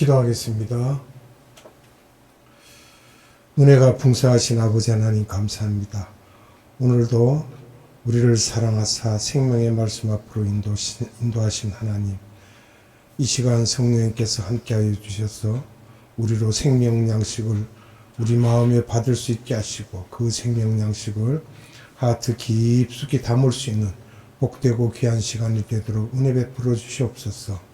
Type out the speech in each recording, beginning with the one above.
기도하겠습니다. 은혜가 풍성하신 아버지 하나님 감사합니다. 오늘도 우리를 사랑하사 생명의 말씀 앞으로 인도하신 하나님, 이 시간 성령님께서 함께하여 주셔서 우리로 생명 양식을 우리 마음에 받을 수 있게 하시고, 그 생명 양식을 하트 깊숙이 담을 수 있는 복되고 귀한 시간이 되도록 은혜 베풀어 주시옵소서.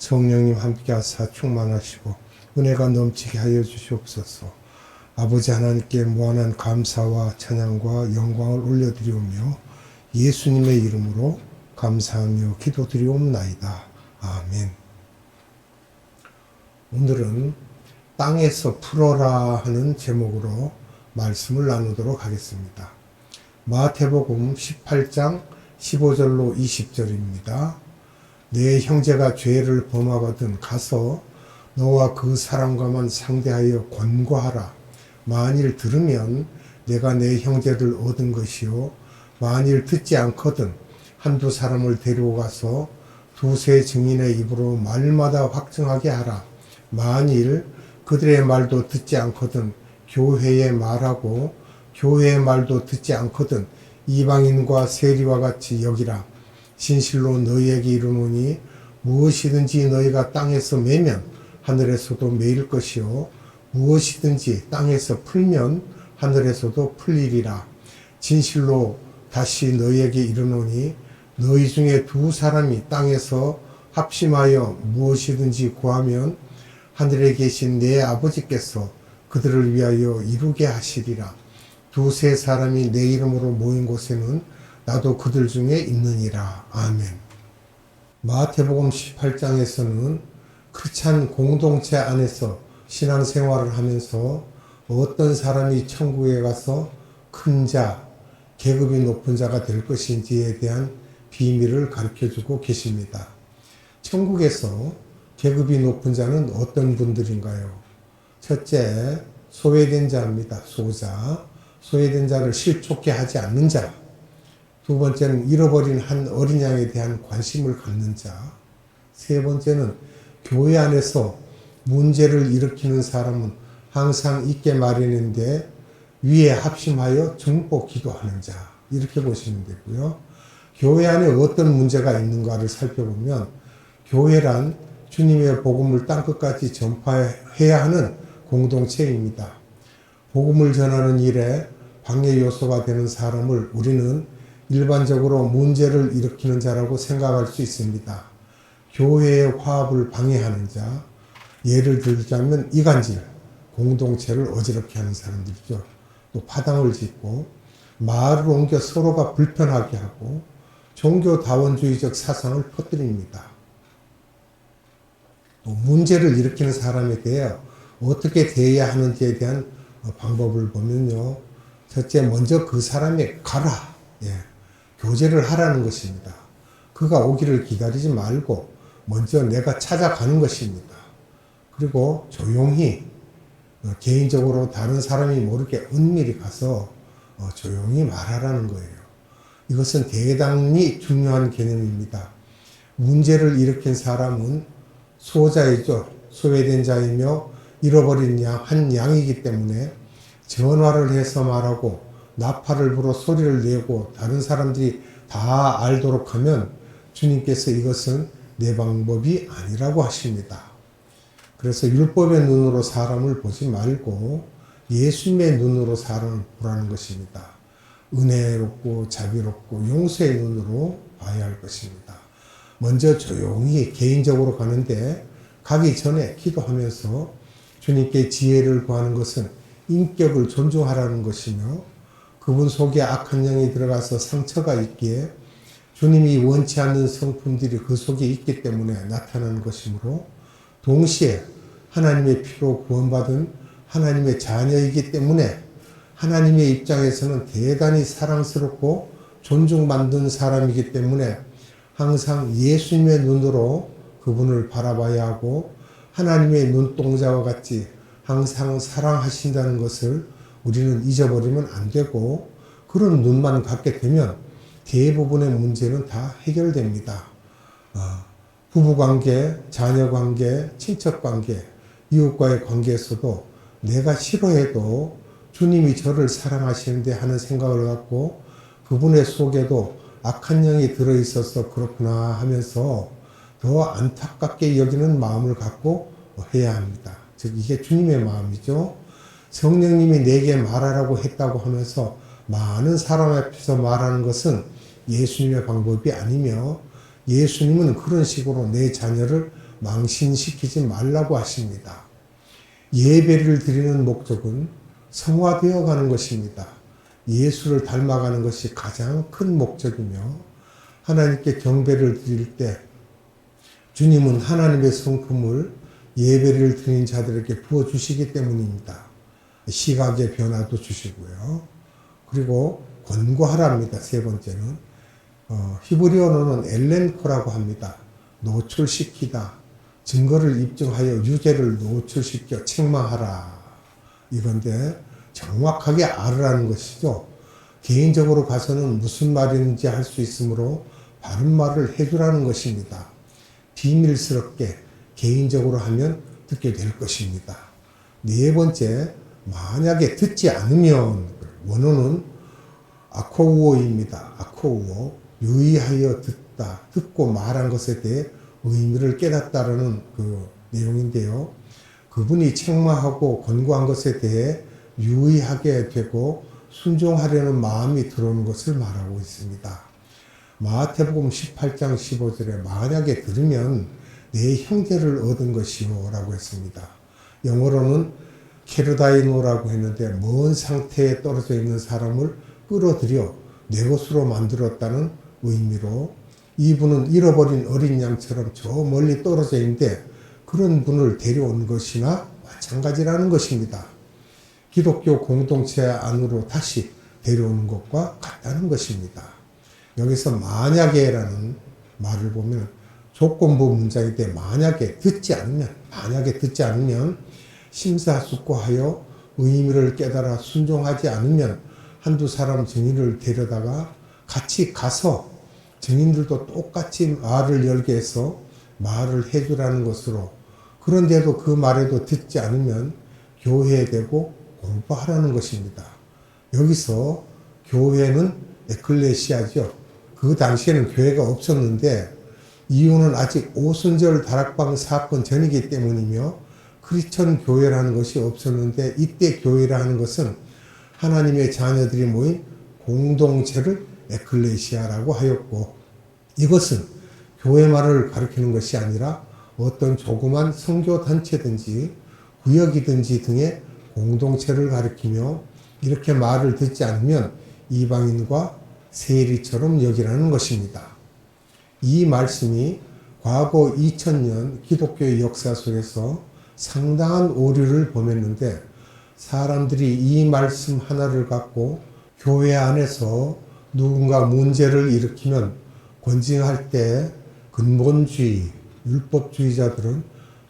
성령님 함께하사 충만하시고 은혜가 넘치게 하여 주시옵소서. 아버지 하나님께 무한한 감사와 찬양과 영광을 올려드리오며 예수님의 이름으로 감사하며 기도드리옵나이다. 아멘. 오늘은 땅에서 풀어라 하는 제목으로 말씀을 나누도록 하겠습니다. 마태복음 18장 15절로 20절입니다. 내 형제가 죄를 범하거든 가서 너와 그 사람과만 상대하여 권고하라. 만일 들으면 내가 내 형제를 얻은 것이요, 만일 듣지 않거든 한두 사람을 데리고 가서 두세 증인의 입으로 말마다 확증하게 하라. 만일 그들의 말도 듣지 않거든 교회에 말하고, 교회의 말도 듣지 않거든 이방인과 세리와 같이 여기라. 진실로 너희에게 이르노니 무엇이든지 너희가 땅에서 매면 하늘에서도 매일 것이요, 무엇이든지 땅에서 풀면 하늘에서도 풀리리라. 진실로 다시 너희에게 이르노니 너희 중에 두 사람이 땅에서 합심하여 무엇이든지 구하면 하늘에 계신 내 아버지께서 그들을 위하여 이루게 하시리라. 두세 사람이 내 이름으로 모인 곳에는 나도 그들 중에 있느니라. 아멘. 마태복음 18장에서는 크리스찬 공동체 안에서 신앙생활을 하면서 어떤 사람이 천국에 가서 큰 자, 계급이 높은 자가 될 것인지에 대한 비밀을 가르쳐주고 계십니다. 천국에서 계급이 높은 자는 어떤 분들인가요? 첫째, 소외된 자입니다. 소자. 소외된 자를 실족해 하지 않는 자. 두 번째는 잃어버린 한 어린 양에 대한 관심을 갖는 자. 세 번째는 교회 안에서 문제를 일으키는 사람은 항상 있게 마련인데 위에 합심하여 중보 기도하는 자. 이렇게 보시면 되고요. 교회 안에 어떤 문제가 있는가를 살펴보면 교회란 주님의 복음을 땅끝까지 전파해야 하는 공동체입니다. 복음을 전하는 일에 방해 요소가 되는 사람을 우리는 일반적으로 문제를 일으키는 자라고 생각할 수 있습니다. 교회의 화합을 방해하는 자, 예를 들자면 이간질, 공동체를 어지럽게 하는 사람들이죠. 또 파당을 짓고 말을 옮겨 서로가 불편하게 하고 종교다원주의적 사상을 퍼뜨립니다. 또 문제를 일으키는 사람에 대해 어떻게 대해야 하는지에 대한 방법을 보면요. 첫째, 먼저 그 사람이 가라. 교제를 하라는 것입니다. 그가 오기를 기다리지 말고 먼저 내가 찾아가는 것입니다. 그리고 조용히 개인적으로 다른 사람이 모르게 은밀히 가서 조용히 말하라는 거예요. 이것은 대단히 중요한 개념입니다. 문제를 일으킨 사람은 소자이죠. 소외된 자이며 잃어버린 한 양이기 때문에 전화를 해서 말하고 나팔을 불어 소리를 내고 다른 사람들이 다 알도록 하면 주님께서 이것은 내 방법이 아니라고 하십니다. 그래서 율법의 눈으로 사람을 보지 말고 예수님의 눈으로 사람을 보라는 것입니다. 은혜롭고 자비롭고 용서의 눈으로 봐야 할 것입니다. 먼저 조용히 개인적으로 가는데 가기 전에 기도하면서 주님께 지혜를 구하는 것은 인격을 존중하라는 것이며, 그분 속에 악한 영이 들어가서 상처가 있기에 주님이 원치 않는 성품들이 그 속에 있기 때문에 나타나는 것이므로, 동시에 하나님의 피로 구원받은 하나님의 자녀이기 때문에 하나님의 입장에서는 대단히 사랑스럽고 존중받는 사람이기 때문에 항상 예수님의 눈으로 그분을 바라봐야 하고 하나님의 눈동자와 같이 항상 사랑하신다는 것을 우리는 잊어버리면 안 되고, 그런 눈만 갖게 되면 대부분의 문제는 다 해결됩니다. 부부관계, 자녀관계, 친척관계, 이웃과의 관계에서도 내가 싫어해도 주님이 저를 사랑하시는데 하는 생각을 갖고 그분의 속에도 악한 영이 들어있어서 그렇구나 하면서 더 안타깝게 여기는 마음을 갖고 해야 합니다. 즉 이게 주님의 마음이죠. 성령님이 내게 말하라고 했다고 하면서 많은 사람 앞에서 말하는 것은 예수님의 방법이 아니며 예수님은 그런 식으로 내 자녀를 망신시키지 말라고 하십니다. 예배를 드리는 목적은 성화되어 가는 것입니다. 예수를 닮아가는 것이 가장 큰 목적이며 하나님께 경배를 드릴 때 주님은 하나님의 성품을 예배를 드린 자들에게 부어주시기 때문입니다. 시각의 변화도 주시고요. 그리고 권고하랍니다. 세 번째는 히브리어로는 엘렌코라고 합니다. 노출시키다. 증거를 입증하여 유죄를 노출시켜 책망하라. 이건데 정확하게 알으라는 것이죠. 개인적으로 가서는 무슨 말인지 할 수 있으므로 바른 말을 해주라는 것입니다. 비밀스럽게 개인적으로 하면 듣게 될 것입니다. 네 번째, 만약에 듣지 않으면 원어는 아코우오입니다. 아코우오. 유의하여 듣다. 듣고 말한 것에 대해 의미를 깨닫다라는 그 내용인데요. 그분이 책망하고 권고한 것에 대해 유의하게 되고 순종하려는 마음이 들어오는 것을 말하고 있습니다. 마태복음 18장 15절에 만약에 들으면 내 형제를 얻은 것이요 라고 했습니다. 영어로는 케르다이노라고 했는데 먼 상태에 떨어져 있는 사람을 끌어들여 내 것으로 만들었다는 의미로 이분은 잃어버린 어린 양처럼 저 멀리 떨어져 있는데 그런 분을 데려온 것이나 마찬가지라는 것입니다. 기독교 공동체 안으로 다시 데려오는 것과 같다는 것입니다. 여기서 만약에라는 말을 보면 조건부 문장인데 만약에 듣지 않으면 심사숙고하여 의미를 깨달아 순종하지 않으면 한두 사람 증인을 데려다가 같이 가서 증인들도 똑같이 말을 열게 해서 말을 해주라는 것으로 그런데도 그 말에도 듣지 않으면 교회에 대고 공부하라는 것입니다. 여기서 교회는 에클레시아죠. 그 당시에는 교회가 없었는데 이유는 아직 오순절 다락방 사건 전이기 때문이며 크리스천 교회라는 것이 없었는데 이때 교회라는 것은 하나님의 자녀들이 모인 공동체를 에클레시아라고 하였고 이것은 교회만을 가리키는 것이 아니라 어떤 조그만 선교단체든지 구역이든지 등의 공동체를 가리키며 이렇게 말을 듣지 않으면 이방인과 세리처럼 여기라는 것입니다. 이 말씀이 과거 2000년 기독교의 역사 속에서 상당한 오류를 범했는데 사람들이 이 말씀 하나를 갖고 교회 안에서 누군가 문제를 일으키면 권징할 때 근본주의, 율법주의자들은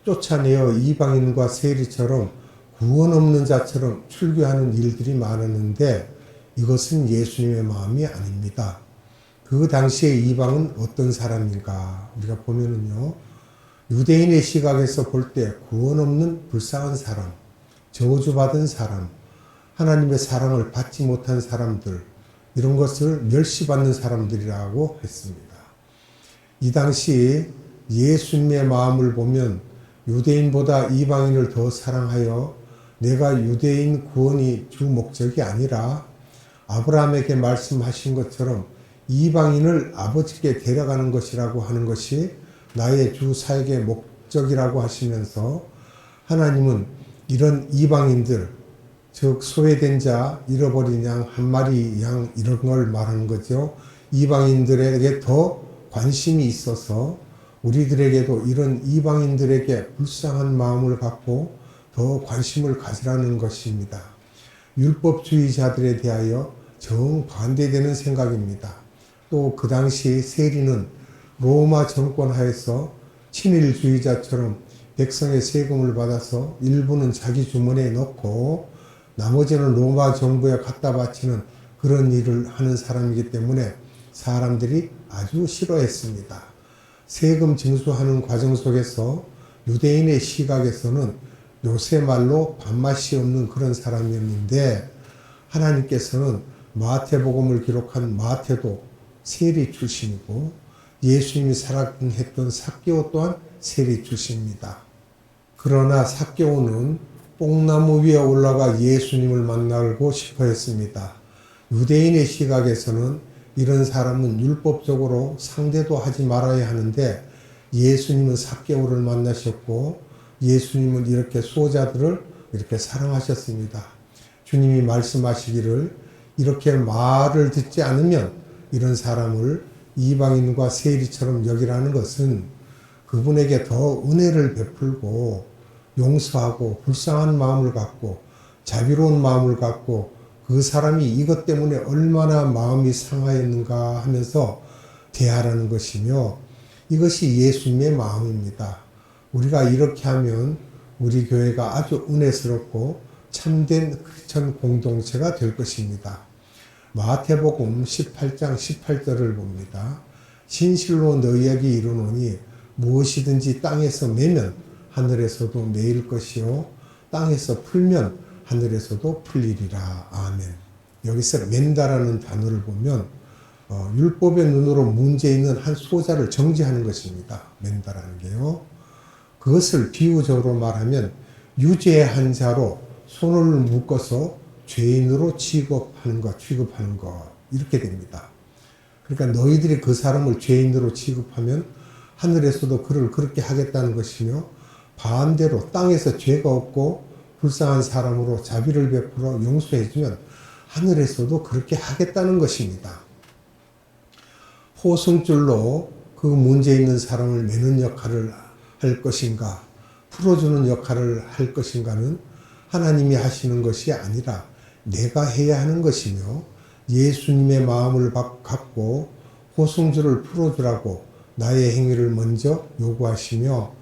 쫓아내어 이방인과 세리처럼 구원 없는 자처럼 출교하는 일들이 많았는데 이것은 예수님의 마음이 아닙니다. 그 당시에 이방은 어떤 사람인가 우리가 보면은요 유대인의 시각에서 볼 때 구원 없는 불쌍한 사람, 저주받은 사람, 하나님의 사랑을 받지 못한 사람들 이런 것을 멸시받는 사람들이라고 했습니다. 이 당시 예수님의 마음을 보면 유대인보다 이방인을 더 사랑하여 내가 유대인 구원이 주 목적이 아니라 아브라함에게 말씀하신 것처럼 이방인을 아버지께 데려가는 것이라고 하는 것이 나의 주 사역의 목적이라고 하시면서 하나님은 이런 이방인들 즉 소외된 자, 잃어버린 양, 한 마리 양 이런 걸 말하는 거죠. 이방인들에게 더 관심이 있어서 우리들에게도 이런 이방인들에게 불쌍한 마음을 갖고 더 관심을 가지라는 것입니다. 율법주의자들에 대하여 정반대되는 생각입니다. 또 그 당시 세리는 로마 정권 하에서 친일주의자처럼 백성의 세금을 받아서 일부는 자기 주머니에 넣고 나머지는 로마 정부에 갖다 바치는 그런 일을 하는 사람이기 때문에 사람들이 아주 싫어했습니다. 세금 징수하는 과정 속에서 유대인의 시각에서는 요새 말로 밥맛이 없는 그런 사람이었는데, 하나님께서는 마태복음을 기록한 마태도 세리 출신이고 예수님이 사랑했던 삭개오 또한 세리 출신입니다. 그러나 삭개오는 뽕나무 위에 올라가 예수님을 만나고 싶어 했습니다. 유대인의 시각에서는 이런 사람은 율법적으로 상대도 하지 말아야 하는데, 예수님은 삭개오를 만나셨고 예수님은 이렇게 수호자들을 이렇게 사랑하셨습니다. 주님이 말씀하시기를 이렇게 말을 듣지 않으면 이런 사람을 이방인과 세리처럼 여기라는 것은 그분에게 더 은혜를 베풀고 용서하고 불쌍한 마음을 갖고 자비로운 마음을 갖고 그 사람이 이것 때문에 얼마나 마음이 상하였는가 하면서 대하라는 것이며, 이것이 예수님의 마음입니다. 우리가 이렇게 하면 우리 교회가 아주 은혜스럽고 참된 크리스천 공동체가 될 것입니다. 마태복음 18장 18절을 봅니다. 진실로 너희에게 이르노니 무엇이든지 땅에서 매면 하늘에서도 매일 것이요 땅에서 풀면 하늘에서도 풀리리라. 아멘. 여기서 맨다라는 단어를 보면 율법의 눈으로 문제 있는 한 수호자를 정죄하는 것입니다. 맨다라는 게요. 그것을 비유적으로 말하면 유죄한 자로 손을 묶어서 죄인으로 취급하는 것 이렇게 됩니다. 그러니까 너희들이 그 사람을 죄인으로 취급하면 하늘에서도 그를 그렇게 하겠다는 것이며, 반대로 땅에서 죄가 없고 불쌍한 사람으로 자비를 베풀어 용서해주면 하늘에서도 그렇게 하겠다는 것입니다. 포승줄로 그 문제 있는 사람을 매는 역할을 할 것인가, 풀어주는 역할을 할 것인가는 하나님이 하시는 것이 아니라 내가 해야 하는 것이며, 예수님의 마음을 갖고 포승줄을 풀어주라고 나의 행위를 먼저 요구하시며,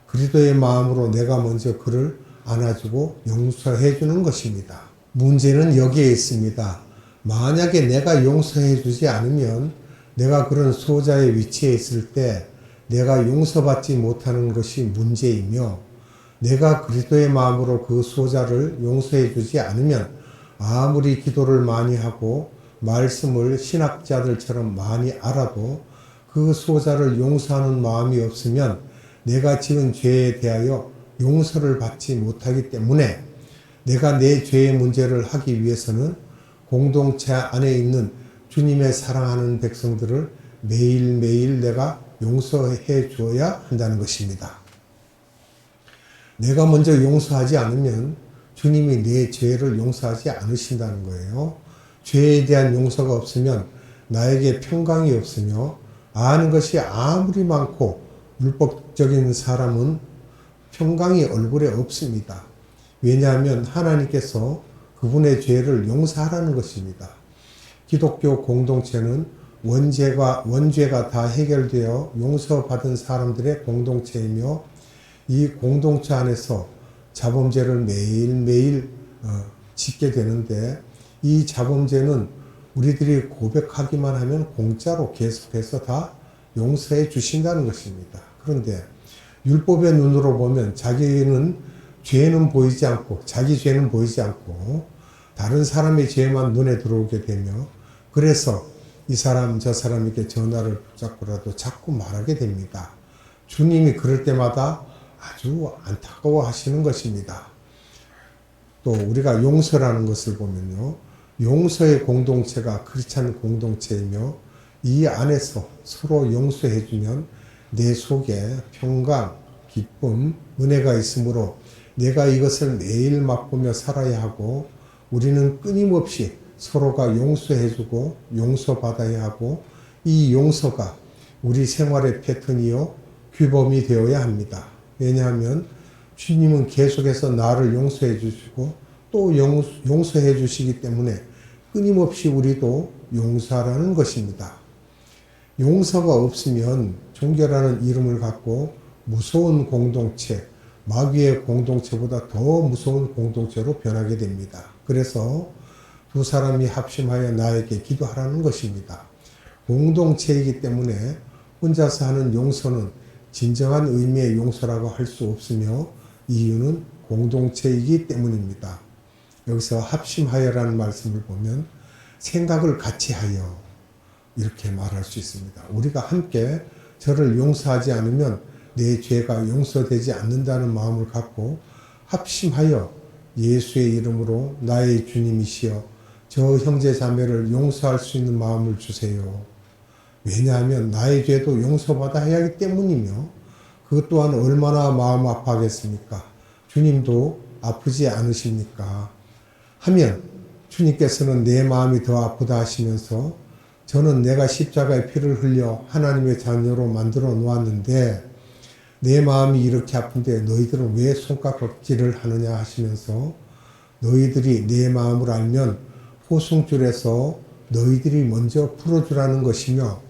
그리스도의 마음으로 내가 먼저 그를 안아주고 용서해 주는 것입니다. 문제는 여기에 있습니다. 만약에 내가 용서해 주지 않으면 내가 그런 수호자의 위치에 있을 때 내가 용서받지 못하는 것이 문제이며, 내가 그리스도의 마음으로 그 수호자를 용서해 주지 않으면 아무리 기도를 많이 하고 말씀을 신학자들처럼 많이 알아도 그 수호자를 용서하는 마음이 없으면 내가 지은 죄에 대하여 용서를 받지 못하기 때문에, 내가 내 죄의 문제를 하기 위해서는 공동체 안에 있는 주님의 사랑하는 백성들을 매일매일 내가 용서해 주어야 한다는 것입니다. 내가 먼저 용서하지 않으면 주님이 내 죄를 용서하지 않으신다는 거예요. 죄에 대한 용서가 없으면 나에게 평강이 없으며, 아는 것이 아무리 많고 율법적인 사람은 평강이 얼굴에 없습니다. 왜냐하면 하나님께서 그분의 죄를 용서하라는 것입니다. 기독교 공동체는 원죄가 다 해결되어 용서받은 사람들의 공동체이며, 이 공동체 안에서 자범죄를 매일매일 짓게 되는데, 이 자범죄는 우리들이 고백하기만 하면 공짜로 계속해서 다 용서해 주신다는 것입니다. 그런데 율법의 눈으로 보면 자기는 죄는 보이지 않고, 자기 죄는 보이지 않고 다른 사람의 죄만 눈에 들어오게 되며, 그래서 이 사람 저 사람에게 전화를 붙잡고라도 자꾸 말하게 됩니다. 주님이 그럴 때마다 아주 안타까워 하시는 것입니다. 또 우리가 용서라는 것을 보면요, 용서의 공동체가 크리스찬 공동체이며, 이 안에서 서로 용서해주면 내 속에 평강, 기쁨, 은혜가 있으므로 내가 이것을 매일 맛보며 살아야 하고, 우리는 끊임없이 서로가 용서해주고 용서받아야 하고, 이 용서가 우리 생활의 패턴이요 규범이 되어야 합니다. 왜냐하면 주님은 계속해서 나를 용서해 주시고 또 용서해 주시기 때문에 끊임없이 우리도 용서하라는 것입니다. 용서가 없으면 종교라는 이름을 갖고 무서운 공동체, 마귀의 공동체보다 더 무서운 공동체로 변하게 됩니다. 그래서 두 사람이 합심하여 나에게 기도하라는 것입니다. 공동체이기 때문에 혼자서 하는 용서는 진정한 의미의 용서라고 할 수 없으며 이유는 공동체이기 때문입니다. 여기서 합심하여라는 말씀을 보면 생각을 같이 하여 이렇게 말할 수 있습니다. 우리가 함께 저를 용서하지 않으면 내 죄가 용서되지 않는다는 마음을 갖고 합심하여 예수의 이름으로 나의 주님이시여 저 형제 자매를 용서할 수 있는 마음을 주세요. 왜냐하면 나의 죄도 용서받아야 하기 때문이며 그것 또한 얼마나 마음 아파하겠습니까? 주님도 아프지 않으십니까? 하면 주님께서는 내 마음이 더 아프다 하시면서 저는 내가 십자가의 피를 흘려 하나님의 자녀로 만들어 놓았는데 내 마음이 이렇게 아픈데 너희들은 왜 손가락질을 하느냐 하시면서 너희들이 내 마음을 알면 포승줄에서 너희들이 먼저 풀어주라는 것이며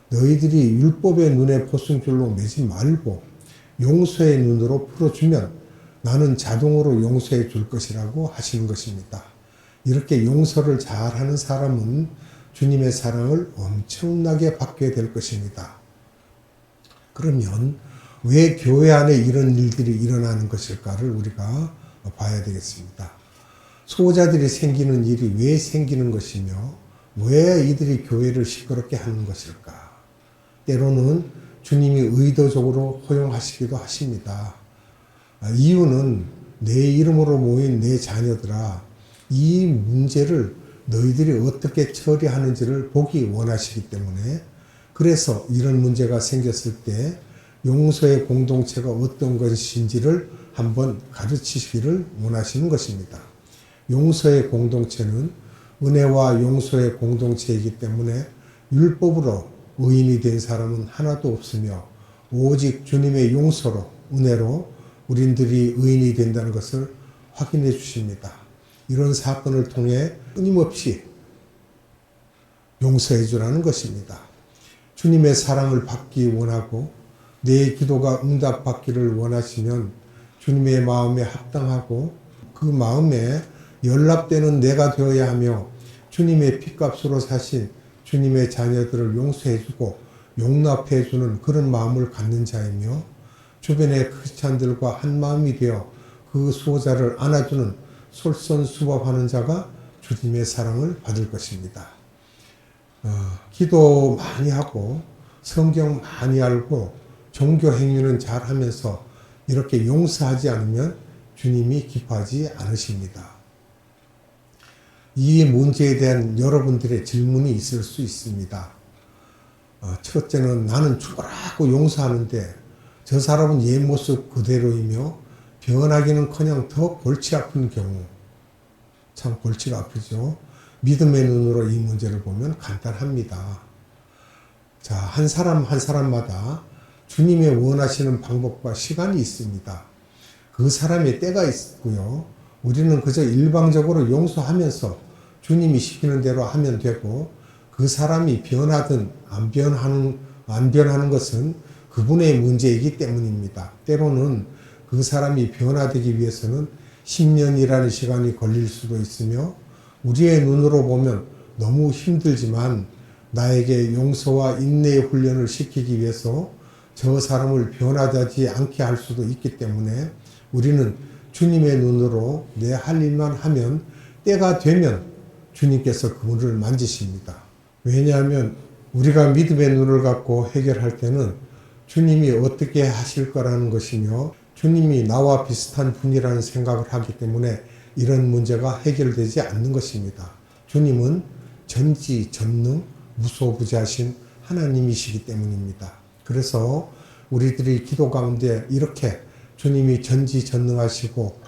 너희들이 율법의 눈에 포승줄로 매지 말고 용서의 눈으로 풀어주면 나는 자동으로 용서해 줄 것이라고 하시는 것입니다. 이렇게 용서를 잘하는 사람은 주님의 사랑을 엄청나게 받게 될 것입니다. 그러면 왜 교회 안에 이런 일들이 일어나는 것일까를 우리가 봐야 되겠습니다. 수호자들이 생기는 일이 왜 생기는 것이며 왜 이들이 교회를 시끄럽게 하는 것일까? 때로는 주님이 의도적으로 허용하시기도 하십니다. 이유는 내 이름으로 모인 내 자녀들아 이 문제를 너희들이 어떻게 처리하는지를 보기 원하시기 때문에 그래서 이런 문제가 생겼을 때 용서의 공동체가 어떤 것인지를 한번 가르치시기를 원하시는 것입니다. 용서의 공동체는 은혜와 용서의 공동체이기 때문에 율법으로 의인이 된 사람은 하나도 없으며 오직 주님의 용서로 은혜로 우리들이 의인이 된다는 것을 확인해 주십니다. 이런 사건을 통해 끊임없이 용서해 주라는 것입니다. 주님의 사랑을 받기 원하고 내 기도가 응답받기를 원하시면 주님의 마음에 합당하고 그 마음에 연락되는 내가 되어야 하며 주님의 핏값으로 사신 주님의 자녀들을 용서해주고 용납해주는 그런 마음을 갖는 자이며 주변의 크리스찬들과 한 마음이 되어 그 수호자를 안아주는 솔선수범하는 자가 주님의 사랑을 받을 것입니다. 기도 많이 하고 성경 많이 알고 종교 행위는 잘 하면서 이렇게 용서하지 않으면 주님이 기뻐하지 않으십니다. 이 문제에 대한 여러분들의 질문이 있을 수 있습니다. 첫째는 나는 죽으라고 용서하는데 저 사람은 옛 모습 그대로이며 변하기는커녕 더 골치 아픈 경우. 참 골치가 아프죠. 믿음의 눈으로 이 문제를 보면 간단합니다. 자, 한 사람 한 사람마다 주님의 원하시는 방법과 시간이 있습니다. 그 사람의 때가 있고요. 우리는 그저 일방적으로 용서하면서 주님이 시키는 대로 하면 되고 그 사람이 변하든 안 변하는 것은 그분의 문제이기 때문입니다. 때로는 그 사람이 변화되기 위해서는 10년이라는 시간이 걸릴 수도 있으며 우리의 눈으로 보면 너무 힘들지만 나에게 용서와 인내의 훈련을 시키기 위해서 저 사람을 변화되지 않게 할 수도 있기 때문에 우리는 주님의 눈으로 내 할 일만 하면 때가 되면 주님께서 그분을 만지십니다. 왜냐하면 우리가 믿음의 눈을 갖고 해결할 때는 주님이 어떻게 하실 거라는 것이며 주님이 나와 비슷한 분이라는 생각을 하기 때문에 이런 문제가 해결되지 않는 것입니다. 주님은 전지전능 무소부재하신 하나님이시기 때문입니다. 그래서 우리들이 기도 가운데 이렇게 주님이 전지전능하시고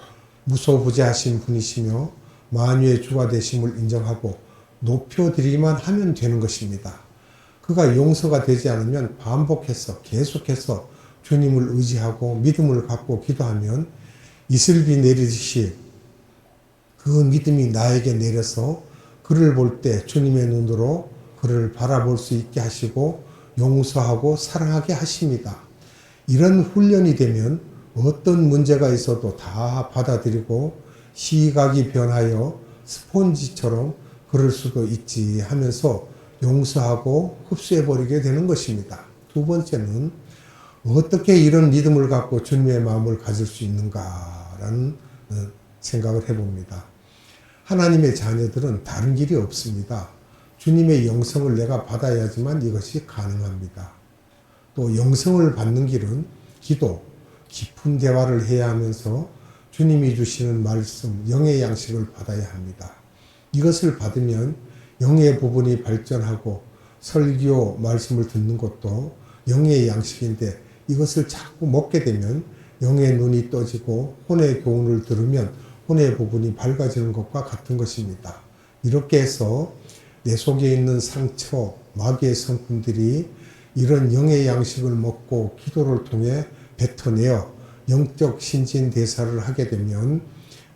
무소부재하신 분이시며 만유의 주가 되심을 인정하고 높여드리기만 하면 되는 것입니다. 그가 용서가 되지 않으면 반복해서 계속해서 주님을 의지하고 믿음을 갖고 기도하면 이슬비 내리듯이 그 믿음이 나에게 내려서 그를 볼 때 주님의 눈으로 그를 바라볼 수 있게 하시고 용서하고 사랑하게 하십니다. 이런 훈련이 되면 어떤 문제가 있어도 다 받아들이고 시각이 변하여 스폰지처럼 그럴 수도 있지 하면서 용서하고 흡수해버리게 되는 것입니다. 두 두 번째는 어떻게 이런 믿음을 갖고 주님의 마음을 가질 수 있는가라는 생각을 해봅니다. 하나님의 자녀들은 다른 길이 없습니다. 주님의 영성을 내가 받아야지만 이것이 가능합니다. 또 영성을 받는 길은 기도, 깊은 대화를 해야 하면서 주님이 주시는 말씀, 영의 양식을 받아야 합니다. 이것을 받으면 영의 부분이 발전하고 설교, 말씀을 듣는 것도 영의 양식인데 이것을 자꾸 먹게 되면 영의 눈이 떠지고 혼의 교훈을 들으면 혼의 부분이 밝아지는 것과 같은 것입니다. 이렇게 해서 내 속에 있는 상처, 마귀의 성품들이 이런 영의 양식을 먹고 기도를 통해 뱉어내어 영적 신진대사를 하게 되면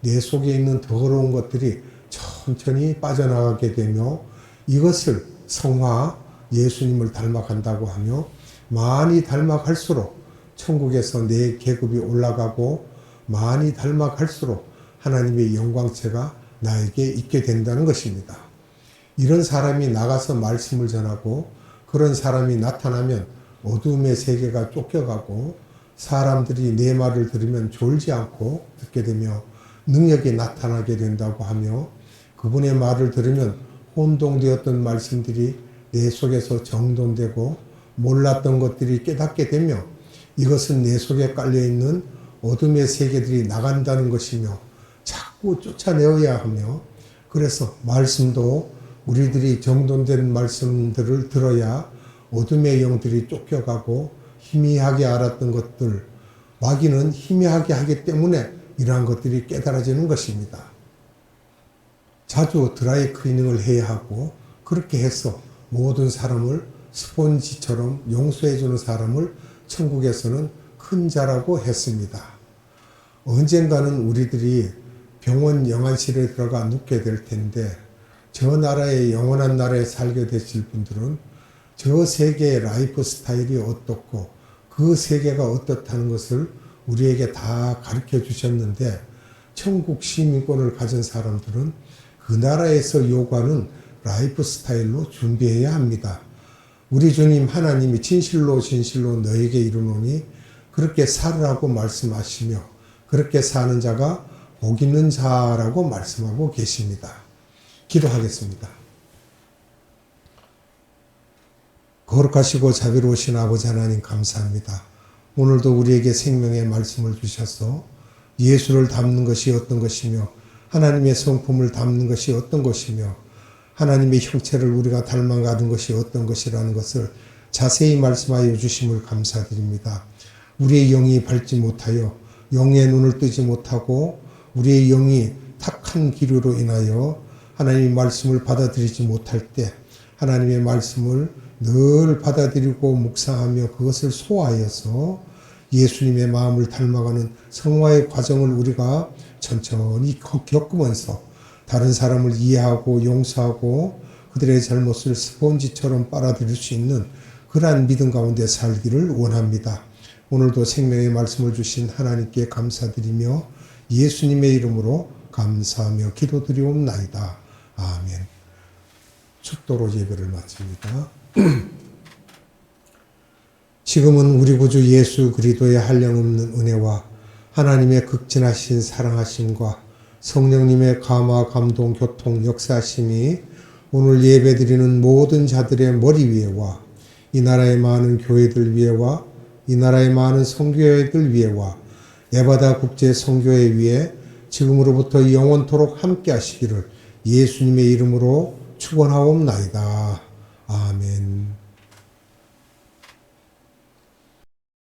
내 속에 있는 더러운 것들이 천천히 빠져나가게 되며 이것을 성화, 예수님을 닮아간다고 하며 많이 닮아갈수록 천국에서 내 계급이 올라가고 많이 닮아갈수록 하나님의 영광체가 나에게 있게 된다는 것입니다. 이런 사람이 나가서 말씀을 전하고 그런 사람이 나타나면 어둠의 세계가 쫓겨가고 사람들이 내 말을 들으면 졸지 않고 듣게 되며 능력이 나타나게 된다고 하며 그분의 말을 들으면 혼동되었던 말씀들이 내 속에서 정돈되고 몰랐던 것들이 깨닫게 되며 이것은 내 속에 깔려있는 어둠의 세계들이 나간다는 것이며 자꾸 쫓아내어야 하며 그래서 말씀도 우리들이 정돈된 말씀들을 들어야 어둠의 영들이 쫓겨가고 희미하게 알았던 것들, 마귀는 희미하게 하기 때문에 이러한 것들이 깨달아지는 것입니다. 자주 드라이 클리닝을 해야 하고 그렇게 해서 모든 사람을 스폰지처럼 용서해주는 사람을 천국에서는 큰 자라고 했습니다. 언젠가는 우리들이 병원 영안실에 들어가 눕게 될 텐데 저 나라의 영원한 나라에 살게 되실 분들은 저 세계의 라이프 스타일이 어떻고 그 세계가 어떻다는 것을 우리에게 다 가르쳐 주셨는데 천국 시민권을 가진 사람들은 그 나라에서 요구하는 라이프 스타일로 준비해야 합니다. 우리 주님 하나님이 진실로 진실로 너에게 이르노니 그렇게 살으라고 말씀하시며 그렇게 사는 자가 복 있는 자라고 말씀하고 계십니다. 기도하겠습니다. 거룩하시고 자비로우신 아버지 하나님 감사합니다. 오늘도 우리에게 생명의 말씀을 주셔서 예수를 담는 것이 어떤 것이며 하나님의 성품을 담는 것이 어떤 것이며 하나님의 형체를 우리가 닮아가는 것이 어떤 것이라는 것을 자세히 말씀하여 주심을 감사드립니다. 우리의 영이 밝지 못하여 영의 눈을 뜨지 못하고 우리의 영이 탁한 기류로 인하여 하나님의 말씀을 받아들이지 못할 때 하나님의 말씀을 늘 받아들이고 묵상하며 그것을 소화하여서 예수님의 마음을 닮아가는 성화의 과정을 우리가 천천히 겪으면서 다른 사람을 이해하고 용서하고 그들의 잘못을 스폰지처럼 빨아들일 수 있는 그러한 믿음 가운데 살기를 원합니다. 오늘도 생명의 말씀을 주신 하나님께 감사드리며 예수님의 이름으로 감사하며 기도드리옵나이다. 아멘. 축도로 예배를 마칩니다. 지금은 우리 구주 예수 그리스도의 한량없는 은혜와 하나님의 극진하신 사랑하심과 성령님의 감화, 감동, 교통, 역사하심이 오늘 예배드리는 모든 자들의 머리 위에와 이 나라의 많은 교회들 위에와 이 나라의 많은 선교회들 위에와 네바다 국제 선교회 위에 지금으로부터 영원토록 함께 하시기를 예수님의 이름으로 축원하옵나이다. 아멘.